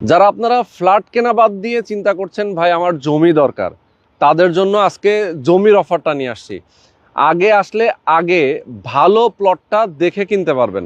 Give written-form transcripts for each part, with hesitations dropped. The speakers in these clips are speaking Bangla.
যারা আপনারা ফ্ল্যাট কেনা বাদ দিয়ে চিন্তা করছেন ভাই আমার জমি দরকার, তাদের জন্য আজকে জমির অফারটা নিয়ে আসছি। আগে আসলে আগে ভালো প্লটটা দেখে কিনতে পারবেন।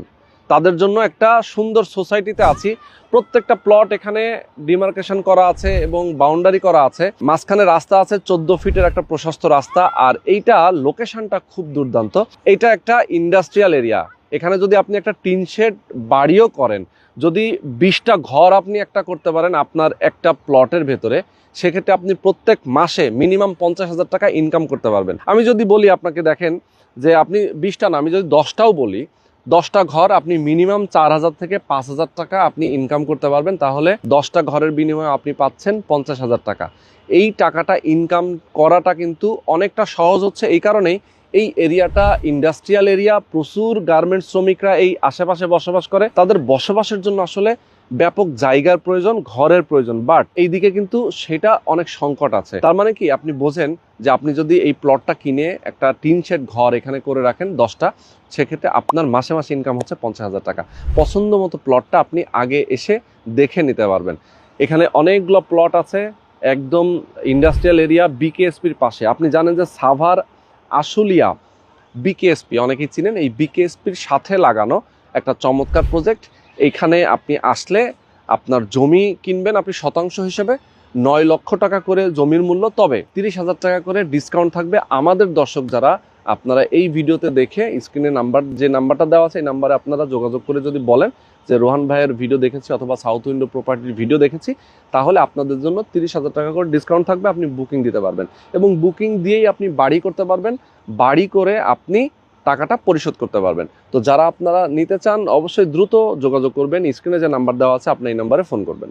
তাদের জন্য একটা সুন্দর সোসাইটিতে আছি। প্রত্যেকটা প্লট এখানে ডিমার্কেশন করা আছে এবং বাউন্ডারি করা আছে। মাঝখানে রাস্তা আছে, 14 ফিটের একটা প্রশস্ত রাস্তা। আর এইটা লোকেশনটা খুব দুর্দান্ত। এইটা একটা ইন্ডাস্ট্রিয়াল এরিয়া। এখানে যদি আপনি একটা টিন শেড বাড়িও করেন, যদি 20টা ঘর আপনি একটা করতে পারেন আপনার একটা প্লটের ভেতরে, সেক্ষেত্রে আপনি প্রত্যেক মাসে মিনিমাম 50,000 টাকা ইনকাম করতে পারবেন। আমি যদি বলি আপনাকে, দেখেন যে আপনি 20টা না, আমি যদি 10টাও বলি, 10টা ঘর আপনি মিনিমাম 4,000 থেকে 5,000 টাকা আপনি ইনকাম করতে পারবেন। তাহলে 10টা ঘরের বিনিময়ে আপনি পাচ্ছেন 50,000 টাকা। এই টাকাটা ইনকাম করাটা কিন্তু অনেকটা সহজ হচ্ছে এই কারণেই, এই এরিয়াটা ইন্ডাস্ট্রিয়াল এরিয়া। প্রচুর গার্মেন্টস শ্রমিকরা এই আশেপাশে বসবাস করে। তাদের বসবাসের জন্য আসলে ব্যাপক জায়গার প্রয়োজন, ঘরের প্রয়োজন, বাট এইদিকে কিন্তু সেটা অনেক সংকট আছে। তার মানে কি, আপনি বোঝেন যে আপনি যদি এই প্লটটা কিনে একটা টিন শেড ঘর এখানে করে রাখেন 10টা, সেক্ষেত্রে আপনার মাসে মাসে ইনকাম হচ্ছে 50,000 টাকা। পছন্দ মতো প্লটটা আপনি আগে এসে দেখে নিতে পারবেন। এখানে অনেকগুলো প্লট আছে একদম ইন্ডাস্ট্রিয়াল এরিয়া, বিকেএসপির পাশে। আপনি জানেন যে সাভার আশুলিয়া বিকেএসপি অনেকেই চিনেন, এই বিকেএসপির সাথে লাগানো একটা চমৎকার প্রজেক্ট। এইখানে আপনি আসলে আপনার জমি কিনবেন আপনি শতাংশ হিসেবে 9 লক্ষ টাকা করে জমির মূল্য, তবে 30,000 টাকা করে ডিসকাউন্ট থাকবে। আমাদের দর্শক যারা, আপনারা এই ভিডিওতে দেখে স্ক্রিনে যে নাম্বারটা দেওয়া আছে, এই নাম্বারে আপনারা যোগাযোগ করে যদি বলেন যে রোহান ভাইয়ের ভিডিও দেখেছি অথবা সাউথ উইন্ডো প্রপার্টির ভিডিও দেখেছি, তাহলে আপনাদের জন্য 30,000 টাকা করে ডিসকাউন্ট থাকবে। আপনি বুকিং দিতে পারবেন এবং বুকিং দিয়েই আপনি বাড়ি করতে পারবেন। বাড়ি করে আপনি টাকাটা পরিশোধ করতে পারবেন। তো যারা আপনারা নিতে চান অবশ্যই দ্রুত যোগাযোগ করবেন। স্ক্রিনে যে নাম্বার দেওয়া আছে আপনি এই নাম্বারে ফোন করবেন।